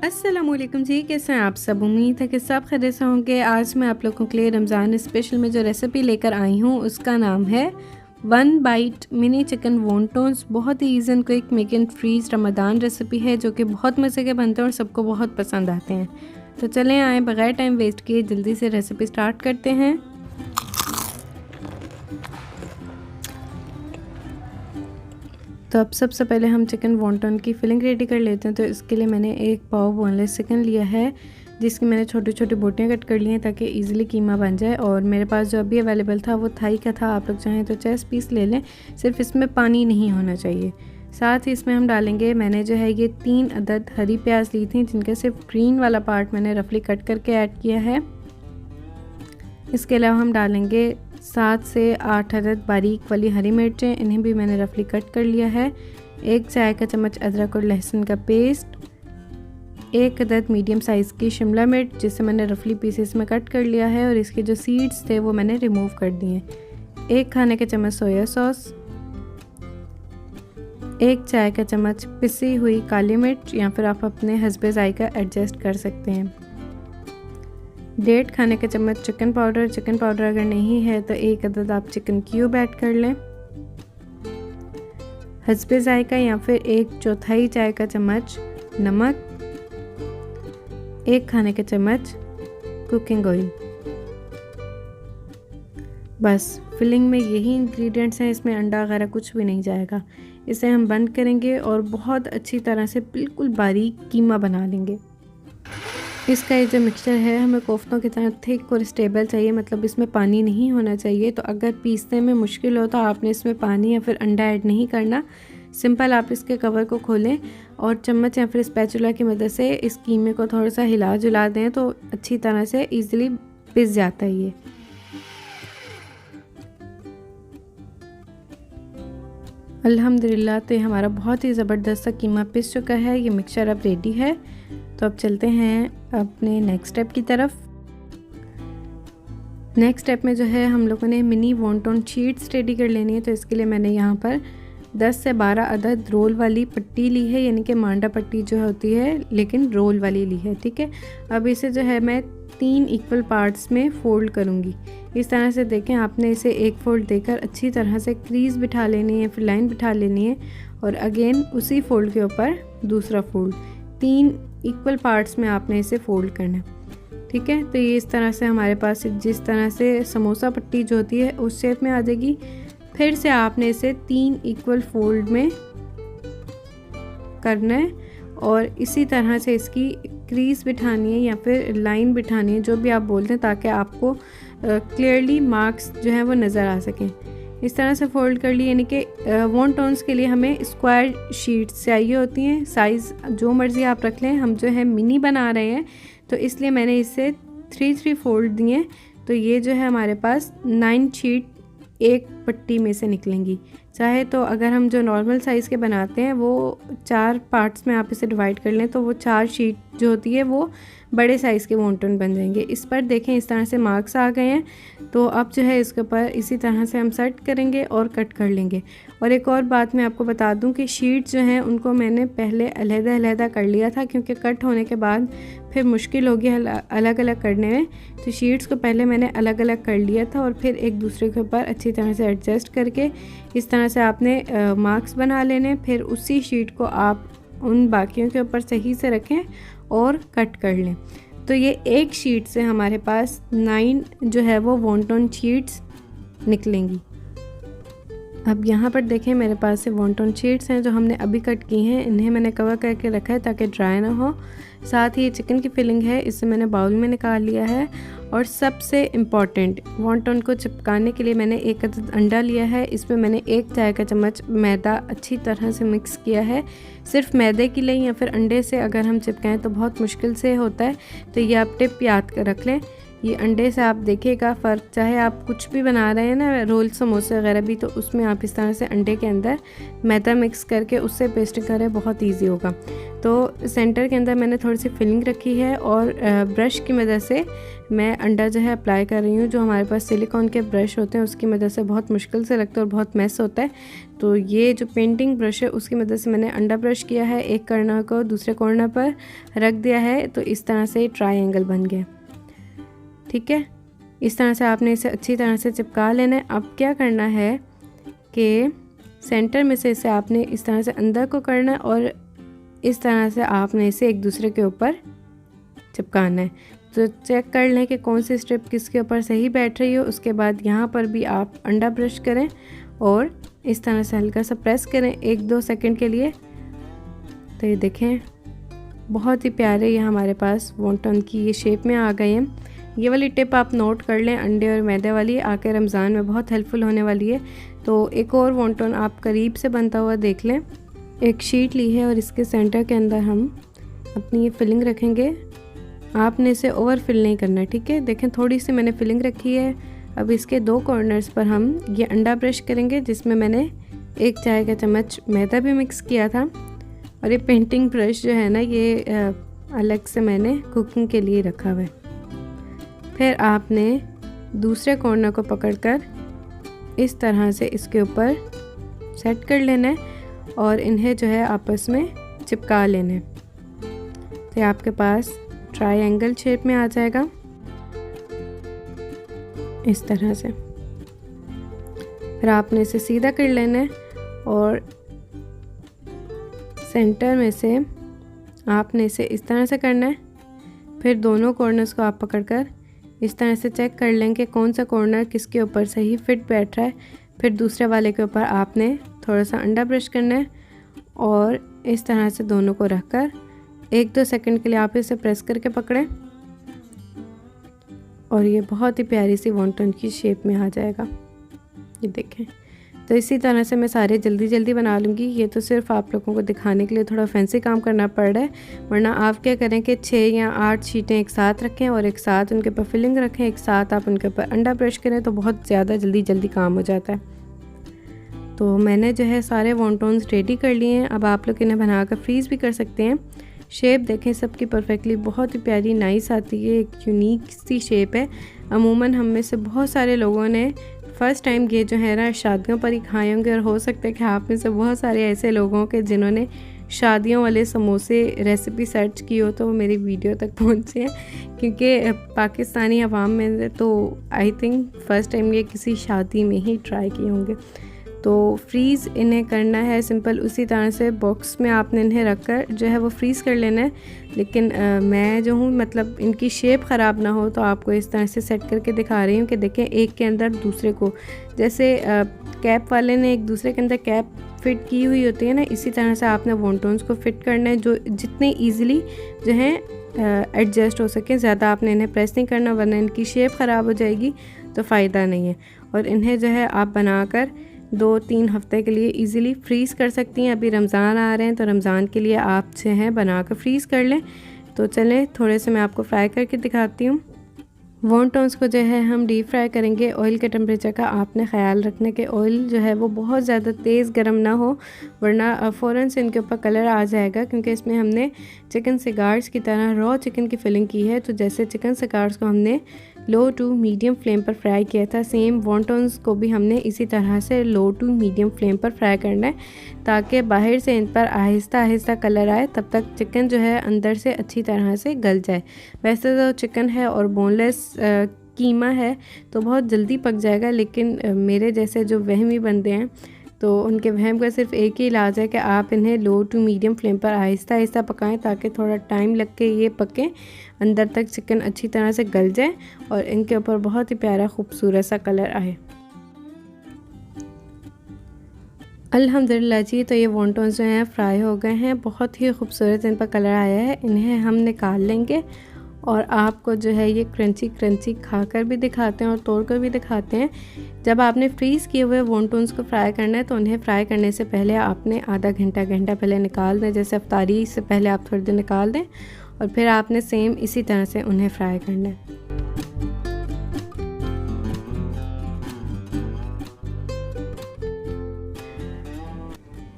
अस्सलामुअलैकुम जी, कैसे हैं आप सब। उम्मीद है कि सब खैरियत से होंगे। आज मैं आप लोगों के लिए रमज़ान स्पेशल में जो रेसिपी लेकर आई हूँ उसका नाम है 1 बाइट मिनी चिकन वॉन्टोन्स। बहुत ही easy and quick make and freeze Ramzan recipe है जो कि बहुत मज़े के बनते हैं और सबको बहुत पसंद आते हैं। तो चलें आए बगैर टाइम वेस्ट किए जल्दी से रेसिपी स्टार्ट करते हैं। तो अब सबसे पहले हम चिकन वॉन्टन की फिलिंग रेडी कर लेते हैं। तो इसके लिए मैंने एक पाव बोनलेस चिकन लिया है जिसकी मैंने छोटी छोटी बोटियाँ कट कर ली हैं ताकि इजीली कीमा बन जाए। और मेरे पास जो अभी अवेलेबल था वो थाई का था, आप लोग चाहें तो चेस्ट पीस ले लें, सिर्फ इसमें पानी नहीं होना चाहिए। साथ ही इसमें हम डालेंगे, मैंने जो है ये 3 अदद हरी प्याज ली थी जिनके सिर्फ ग्रीन वाला पार्ट मैंने रफली कट करके ऐड किया है। इसके अलावा हम डालेंगे 7 से 8 अदद बारीक वाली हरी मिर्चें, इन्हें भी मैंने रफली कट कर लिया है। 1 चाय का चम्मच अदरक और लहसुन का पेस्ट, 1 अदद मीडियम साइज़ की शिमला मिर्च जिसे मैंने रफली पीसेस में कट कर लिया है और इसके जो सीड्स थे वो मैंने रिमूव कर दिए। 1 खाने का चम्मच सोया सॉस, 1 चाय का चम्मच पिसी हुई काली मिर्च या फिर आप अपने हस्बे जायका एडजस्ट कर सकते हैं। 1.5 खाने का चम्मच चिकन पाउडर अगर नहीं है तो 1 अदद आप चिकन क्यूब ऐड कर लें। हस्बे जायका या फिर 1/4 चाय का चम्मच नमक, 1 खाने का चम्मच कुकिंग ऑयल। बस फिलिंग में यही इंग्रेडिएंट्स हैं, इसमें अंडा वगैरह कुछ भी नहीं जाएगा। इसे हम बंद करेंगे और बहुत अच्छी तरह से बिल्कुल बारीक कीमा बना लेंगे। इसका ये जो मिक्सचर है हमें कोफ्तों की तरह थिक और स्टेबल चाहिए, मतलब इसमें पानी नहीं होना चाहिए। तो अगर पीसने में मुश्किल हो तो आपने इसमें पानी या फिर अंडा ऐड नहीं करना। सिंपल आप इसके कवर को खोलें और चम्मच या फिर स्पैचुला की मदद से इस कीमे को थोड़ा सा हिला जुला दें तो अच्छी तरह से ईज़िली पिस जाता है ये। अल्हम्दुलिल्लाह, तो ये हमारा बहुत ही ज़बरदस्त सा कीमा पिस चुका है। ये मिक्सचर अब रेडी है। तो अब चलते हैं अपने नेक्स्ट स्टेप की तरफ। नेक्स्ट स्टेप में जो है हम लोगों ने मिनी वॉन्टन शीट्स रेडी कर लेनी है। तो इसके लिए मैंने यहाँ पर 10 से 12 अदद रोल वाली पट्टी ली है, यानी कि मांडा पट्टी जो होती है लेकिन रोल वाली ली है, ठीक है। अब इसे जो है मैं 3 इक्वल पार्ट्स में फ़ोल्ड करूँगी। इस तरह से देखें, आपने इसे एक फ़ोल्ड देकर अच्छी तरह से क्रीज़ बिठा लेनी है, फिर लाइन बिठा लेनी है और अगेन उसी फोल्ड के ऊपर दूसरा फोल्ड। 3 इक्वल पार्ट्स में आपने इसे फ़ोल्ड करना है, ठीक है। तो ये इस तरह से हमारे पास जिस तरह से समोसा पट्टी जो होती है उस शेप में आ जाएगी। फिर से आपने इसे 3 इक्वल फोल्ड में करना है और इसी तरह से इसकी क्रीज बिठानी है या फिर लाइन बिठानी है, जो भी आप बोलते हैं, ताकि आपको क्लियरली मार्क्स जो है वो नज़र आ सकें। इस तरह से फ़ोल्ड कर ली, यानी कि वॉन्टॉन्स के लिए हमें स्क्वायर शीट्स चाहिए होती हैं। साइज़ जो मर्ज़ी आप रख लें, हम जो है मिनी बना रहे हैं तो इसलिए मैंने इसे 3 फोल्ड दिए। तो ये जो है हमारे पास 9 शीट एक पट्टी में से निकलेंगी। चाहे तो अगर हम जो नॉर्मल साइज़ के बनाते हैं वो 4 पार्ट्स में आप इसे डिवाइड कर लें तो वो 4 शीट जो होती है वो बड़े साइज़ के वॉन्टन बन जाएंगे। इस पर देखें इस तरह से मार्क्स आ गए हैं। तो अब जो है इसके ऊपर इसी तरह से हम सेट करेंगे और कट कर लेंगे। और एक और बात मैं आपको बता दूं कि शीट्स जो हैं उनको मैंने पहले अलग-अलग कर लिया था क्योंकि कट होने के बाद फिर मुश्किल होगी अलग अलग करने में। तो शीट्स को पहले मैंने अलग अलग कर लिया था और फिर एक दूसरे के ऊपर अच्छी तरह से एडजस्ट करके इस तरह से आपने मार्क्स बना लेने। फिर उसी शीट को आप उन बाकियों के ऊपर सही से रखें और कट कर लें। तो ये एक शीट से हमारे पास 9 जो है वो वॉन्टन शीट्स निकलेंगी। अब यहाँ पर देखें मेरे पास से वॉन्टन शीट्स हैं जो हमने अभी कट की हैं, इन्हें मैंने कवर करके रखा है ताकि ड्राई ना हो। साथ ही ये चिकन की फिलिंग है, इसे मैंने बाउल में निकाल लिया है। और सबसे इम्पॉर्टेंट, वॉन्टन को चिपकाने के लिए मैंने 1 अदद अंडा लिया है। इसमें मैंने 1 चाय का चम्मच मैदा अच्छी तरह से मिक्स किया है। सिर्फ मैदे की लें या फिर अंडे से अगर हम चिपकाएं तो बहुत मुश्किल से होता है, तो ये आप टिप याद कर रख लें। ये अंडे से आप देखिएगा फ़र्क, चाहे आप कुछ भी बना रहे हैं ना, रोल समोसे वगैरह भी, तो उसमें आप इस तरह से अंडे के अंदर मैदा मिक्स करके उससे पेस्ट करें, बहुत ईजी होगा। तो सेंटर के अंदर मैंने थोड़ी सी फिलिंग रखी है और ब्रश की मदद से मैं अंडा जो है अप्लाई कर रही हूँ। जो हमारे पास सिलिकॉन के ब्रश होते हैं उसकी मदद से बहुत मुश्किल से लगता है और बहुत मैस होता है। तो ये जो पेंटिंग ब्रश है उसकी मदद से मैंने अंडा ब्रश किया है, एक कॉर्नर को दूसरे कॉर्नर पर रख दिया है, तो इस तरह से ट्रायंगल बन गया। ठीक है, इस तरह से आपने इसे अच्छी तरह से चिपका लेना है। अब क्या करना है कि सेंटर में से इसे आपने इस तरह से अंदर को करना है और इस तरह से आपने इसे एक दूसरे के ऊपर चिपकाना है। तो चेक कर लें कि कौन सी स्ट्रिप किसके ऊपर सही बैठ रही हो। उसके बाद यहाँ पर भी आप अंडा ब्रश करें और इस तरह से हल्का सा प्रेस करें 1-2 सेकंड के लिए। तो ये देखें बहुत ही प्यारे ये हमारे पास वॉन्टन की ये शेप में आ गए हैं। ये वाली टिप आप नोट कर लें, अंडे और मैदे वाली, आके रमज़ान में बहुत हेल्पफुल होने वाली है। तो एक और वॉन्टन आप करीब से बनता हुआ देख लें। एक शीट ली है और इसके सेंटर के अंदर हम अपनी ये फिलिंग रखेंगे। आपने इसे ओवर फिल नहीं करना, ठीक है। देखें थोड़ी सी मैंने फिलिंग रखी है। अब इसके 2 कॉर्नर्स पर हम ये अंडा ब्रश करेंगे, जिसमें मैंने 1 चाय का चम्मच मैदा भी मिक्स किया था। और ये पेंटिंग ब्रश जो है ना, ये अलग से मैंने कुकिंग के लिए रखा हुआ है। फिर आपने दूसरे कॉर्नर को पकड़कर इस तरह से इसके ऊपर सेट कर लेना है और इन्हें जो है आपस में चिपका लेना है। तो आपके पास ट्रायंगल शेप में आ जाएगा इस तरह से। फिर आपने इसे सीधा कर लेना है और सेंटर में से आपने इसे इस तरह से करना है। फिर दोनों कॉर्नर्स को आप पकड़कर इस तरह से चेक कर लेंगे कौन सा कॉर्नर किसके ऊपर सही फिट बैठ रहा है। फिर दूसरे वाले के ऊपर आपने थोड़ा सा अंडा ब्रश करना है और इस तरह से दोनों को रखकर 1-2 सेकंड के लिए आप इसे प्रेस करके पकड़ें और ये बहुत ही प्यारी सी वॉन्टन की शेप में आ जाएगा। ये देखें। तो इसी तरह से मैं सारे जल्दी जल्दी बना लूँगी। ये तो सिर्फ आप लोगों को दिखाने के लिए थोड़ा फैंसी काम करना पड़ रहा है, वरना आप क्या करें कि 6 या 8 शीटें एक साथ रखें और एक साथ उनके ऊपर फिलिंग रखें, एक साथ आप उनके ऊपर अंडा ब्रश करें, तो बहुत ज़्यादा जल्दी जल्दी काम हो जाता है। तो मैंने जो है सारे वॉन्टन्स रेडी कर लिए हैं। अब आप लोग इन्हें बनाकर फ्रीज़ भी कर सकते हैं। शेप देखें सबकी परफेक्टली बहुत ही प्यारी नाइस आती है, एक यूनिक सी शेप है। अमूमन हम में से बहुत सारे लोगों ने फ़र्स्ट टाइम ये जो है ना शादियों पर ही खाए होंगे, और हो सकता है कि आप में से बहुत सारे ऐसे लोगों के जिन्होंने शादियों वाले समोसे रेसिपी सर्च की हो तो वो मेरी वीडियो तक पहुँचे हैं, क्योंकि पाकिस्तानी अवाम में तो आई थिंक फ़र्स्ट टाइम ये किसी शादी में ही ट्राई किए होंगे। तो फ्रीज़ इन्हें करना है सिंपल उसी तरह से बॉक्स में आपने इन्हें रखकर जो है वो फ्रीज़ कर लेना है। लेकिन मैं जो हूँ मतलब इनकी शेप ख़राब ना हो तो आपको इस तरह से सेट करके दिखा रही हूँ कि देखें एक के अंदर दूसरे को, जैसे कैप वाले ने एक दूसरे के अंदर कैप फिट की हुई होती है ना, इसी तरह से आपने वॉन्टन्स को फिट करना है जो जितने ईज़िली जो है एडजस्ट हो सके। ज़्यादा आपने इन्हें प्रेस नहीं करना वरना इनकी शेप ख़राब हो जाएगी तो फ़ायदा नहीं है। और इन्हें जो है आप बनाकर 2-3 हफ्ते के लिए इजीली फ्रीज़ कर सकती हैं। अभी रमज़ान आ रहे हैं तो रमज़ान के लिए आप जो है बना कर फ्रीज़ कर लें। तो चलें थोड़े से मैं आपको फ्राई करके दिखाती हूँ। वॉन्टन्स को जो है हम डीप फ्राई करेंगे। ऑयल के टेम्परेचर का आपने ख्याल रखना कि ऑयल जो है वो बहुत ज़्यादा तेज़ गर्म ना हो, वरना फ़ौरन से इनके ऊपर कलर आ जाएगा, क्योंकि इसमें हमने चिकन सिगार्स की तरह रॉ चिकन की फिलिंग की है। तो जैसे चिकन सिगार्स को हमने लो टू मीडियम फ्लेम पर फ्राई किया था, सेम वॉन्टन्स को भी हमने इसी तरह से लो टू मीडियम फ्लेम पर फ्राई करना है, ताकि बाहर से इन पर आहिस्ता आहिस्ता कलर आए, तब तक चिकन जो है अंदर से अच्छी तरह से गल जाए। वैसे तो चिकन है और बोनलेस कीमा है तो बहुत जल्दी पक जाएगा, लेकिन मेरे जैसे जो वहमी बंदे हैं तो उनके वहम का सिर्फ एक ही इलाज है कि आप इन्हें लो टू मीडियम फ्लेम पर आहिस्ता आहिस्ता पकाएं, ताकि थोड़ा टाइम लग के ये पकें, अंदर तक चिकन अच्छी तरह से गल जाए और इनके ऊपर बहुत ही प्यारा खूबसूरत सा कलर आए। अल्हम्दुलिल्लाह जी, तो ये वॉन्टन्स जो हैं फ्राई हो गए हैं, बहुत ही खूबसूरत इन पर कलर आया है। इन्हें हम निकाल लेंगे और आपको जो है ये क्रंची क्रंची खाकर भी दिखाते हैं और तोड़कर भी दिखाते हैं। जब आपने फ्रीज़ किए हुए वॉन्टन्स को फ्राई करना है तो उन्हें फ्राई करने से पहले आपने आधा घंटा पहले निकाल दें। जैसे अफ्तारी से पहले आप थोड़ी देर निकाल दें और फिर आपने सेम इसी तरह से उन्हें फ्राई करना है।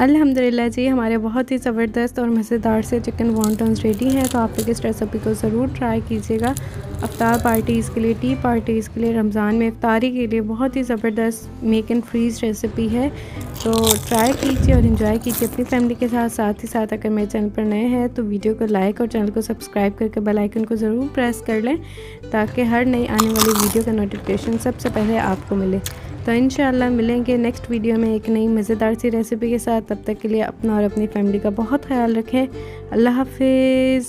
अल्हम्दुलिल्लाह जी, हमारे बहुत ही ज़बरदस्त और मज़ेदार से चिकन वॉन्टन्स रेडी हैं। तो आप लोग इस रेसिपी को ज़रूर ट्राई कीजिएगा। अफ्तार पार्टीज़ के लिए, टी पार्टीज़ के लिए, रमज़ान में इफ्तारी के लिए बहुत ही ज़बरदस्त मेक एंड फ्रीज़ रेसिपी है। तो ट्राई कीजिए और इन्जॉय कीजिए अपनी फैमिली के साथ। साथ ही साथ अगर मेरे चैनल पर नए हैं तो वीडियो को लाइक और चैनल को सब्सक्राइब करके बेल आइकन को ज़रूर प्रेस कर लें, ताकि हर नई आने वाली वीडियो का नोटिफिकेशन सबसे पहले आपको मिले। तो इंशाअल्लाह मिलेंगे नेक्स्ट वीडियो में एक नई मज़ेदार सी रेसिपी के साथ। तब तक के लिए अपना और अपनी फैमिली का बहुत ख्याल रखें। अल्लाह हाफिज़।